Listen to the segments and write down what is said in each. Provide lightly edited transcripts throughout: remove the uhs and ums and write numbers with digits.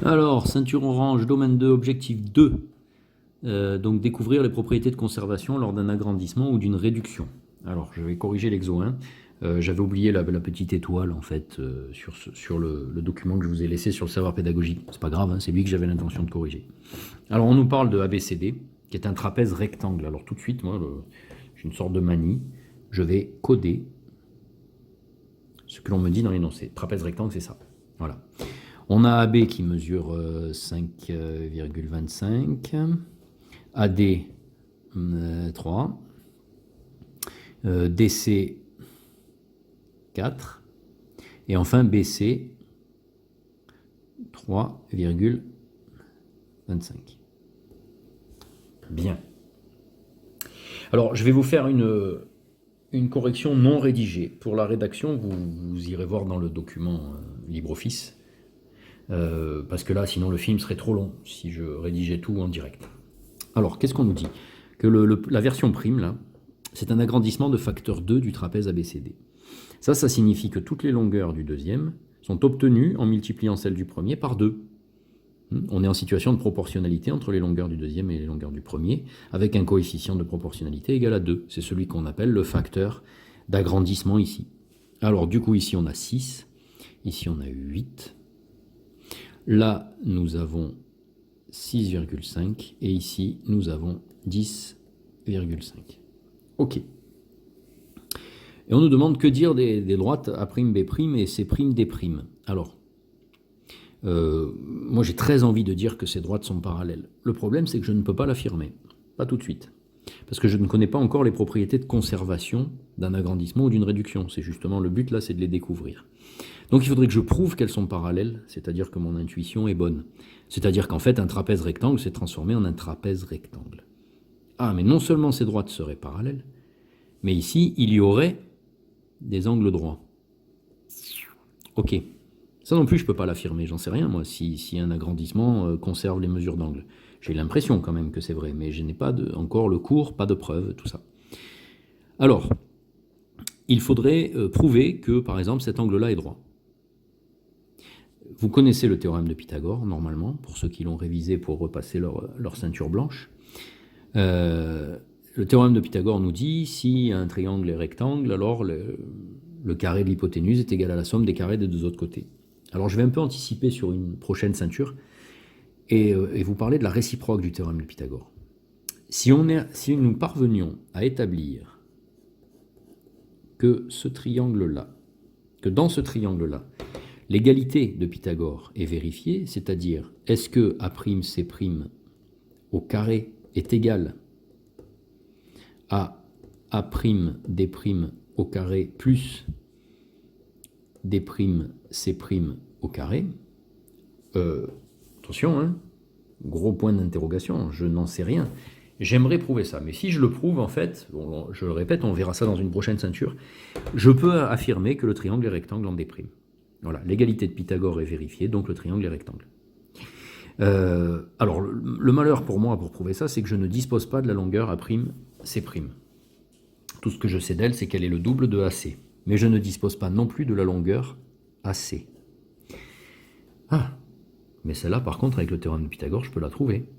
Alors, ceinture orange, domaine 2, objectif 2. Donc, découvrir les propriétés de conservation lors d'un agrandissement ou d'une réduction. Alors, je vais corriger l'exo 1. J'avais oublié la petite étoile, en fait, sur le document que je vous ai laissé sur le savoir pédagogique. C'est pas grave, hein, c'est lui que j'avais l'intention de corriger. Alors, on nous parle de ABCD, qui est un trapèze rectangle. Alors, tout de suite, moi, j'ai une sorte de manie. Je vais coder ce que l'on me dit dans l'énoncé. Trapèze rectangle, c'est ça. Voilà. On a AB qui mesure 5,25, AD 3, DC 4, et enfin BC 3,25. Bien. Alors, je vais vous faire une correction non rédigée. Pour la rédaction, vous irez voir dans le document LibreOffice. Parce que là, sinon, le film serait trop long si je rédigeais tout en direct. Alors, qu'est-ce qu'on nous dit? Que la version prime, là, c'est un agrandissement de facteur 2 du trapèze ABCD. Ça signifie que toutes les longueurs du deuxième sont obtenues en multipliant celles du premier par 2. On est en situation de proportionnalité entre les longueurs du deuxième et les longueurs du premier, avec un coefficient de proportionnalité égal à 2. C'est celui qu'on appelle le facteur d'agrandissement ici. Alors, du coup, ici, on a 6. Ici, on a 8. Là, nous avons 6,5 et ici, nous avons 10,5. OK. Et on nous demande que dire des droites A'B' et C'D'. Alors, moi j'ai très envie de dire que ces droites sont parallèles. Le problème, c'est que je ne peux pas l'affirmer. Pas tout de suite. Parce que je ne connais pas encore les propriétés de conservation d'un agrandissement ou d'une réduction. C'est justement le but là, c'est de les découvrir. Donc il faudrait que je prouve qu'elles sont parallèles, c'est-à-dire que mon intuition est bonne. C'est-à-dire qu'en fait, un trapèze rectangle s'est transformé en un trapèze rectangle. Ah, mais non seulement ces droites seraient parallèles, mais ici, il y aurait des angles droits. Ok. Ça non plus, je ne peux pas l'affirmer, j'en sais rien, moi, si un agrandissement conserve les mesures d'angle. J'ai l'impression quand même que c'est vrai, mais je n'ai pas encore le cours, pas de preuve, tout ça. Alors, il faudrait prouver que, par exemple, cet angle-là est droit. Vous connaissez le théorème de Pythagore, normalement, pour ceux qui l'ont révisé pour repasser leur ceinture blanche. Le théorème de Pythagore nous dit, si un triangle est rectangle, alors le carré de l'hypoténuse est égal à la somme des carrés des deux autres côtés. Alors je vais un peu anticiper sur une prochaine ceinture et vous parler de la réciproque du théorème de Pythagore. Si nous parvenions à établir que dans ce triangle-là, l'égalité de Pythagore est vérifiée, c'est-à-dire est-ce que A'C' au carré est égal à A'D' au carré plus D'C' au carré. Attention, hein, gros point d'interrogation, je n'en sais rien. J'aimerais prouver ça, mais si je le prouve, en fait, bon, je le répète, on verra ça dans une prochaine ceinture, je peux affirmer que le triangle est rectangle en D'. Voilà, l'égalité de Pythagore est vérifiée, donc le triangle est rectangle. Alors, le malheur pour moi, pour prouver ça, c'est que je ne dispose pas de la longueur A'C'. Tout ce que je sais d'elle, c'est qu'elle est le double de AC. Mais je ne dispose pas non plus de la longueur AC. Ah, mais celle-là, par contre, avec le théorème de Pythagore, je peux la trouver.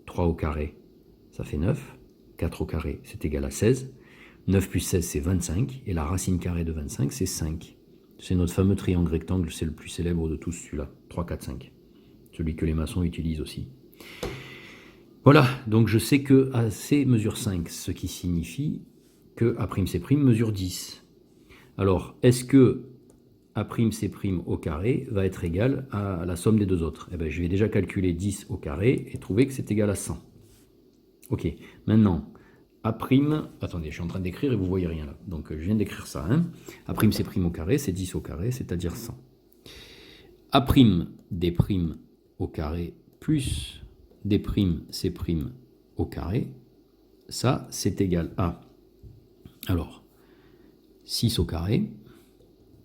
3 au carré, ça fait 9. 4 au carré, c'est égal à 16. 9 plus 16, c'est 25. Et la racine carrée de 25, c'est 5. C'est notre fameux triangle rectangle, c'est le plus célèbre de tous, celui-là. 3, 4, 5. Celui que les maçons utilisent aussi. Voilà, donc je sais que AC mesure 5, ce qui signifie que A'C' mesure 10. Alors, est-ce que A'C' au carré va être égal à la somme des deux autres? Eh bien, je vais déjà calculer 10 au carré et trouver que c'est égal à 100. Ok, maintenant, attendez, je suis en train d'écrire et vous ne voyez rien là. Donc, je viens d'écrire ça. Hein. A'C' au carré, c'est 10 au carré, c'est-à-dire 100. A'D' au carré plus D'C' au carré, ça, c'est égal à... Alors, 6 au carré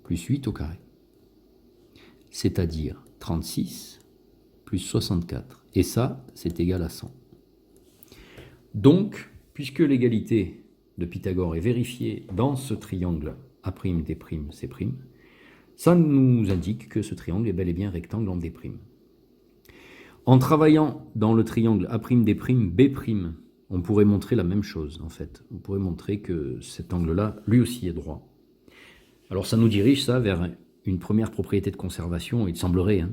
plus 8 au carré, c'est-à-dire 36 plus 64. Et ça, c'est égal à 100. Donc, puisque l'égalité de Pythagore est vérifiée dans ce triangle A'D', C', ça nous indique que ce triangle est bel et bien rectangle en D'. En travaillant dans le triangle A'D', B', on pourrait montrer la même chose, en fait. On pourrait montrer que cet angle-là, lui aussi, est droit. Alors ça nous dirige, ça, vers une première propriété de conservation. Il semblerait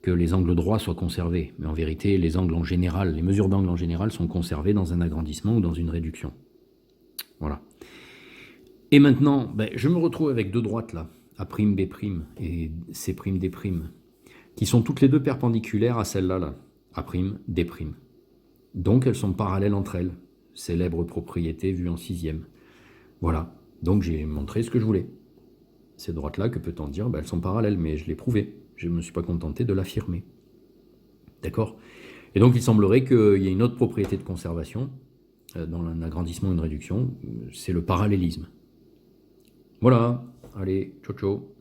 que les angles droits soient conservés. Mais en vérité, les angles en général, les mesures d'angle en général sont conservées dans un agrandissement ou dans une réduction. Voilà. Et maintenant, je me retrouve avec deux droites, là, A'B' et C'D', qui sont toutes les deux perpendiculaires à celle-là, là, A'D'. Donc elles sont parallèles entre elles. Célèbre propriété vue en 6e. Voilà. Donc j'ai montré ce que je voulais. Ces droites-là, que peut-on dire? Elles sont parallèles, mais je l'ai prouvé. Je ne me suis pas contenté de l'affirmer. D'accord? Et donc il semblerait qu'il y ait une autre propriété de conservation dans un agrandissement ou une réduction, c'est le parallélisme. Voilà. Allez, ciao ciao.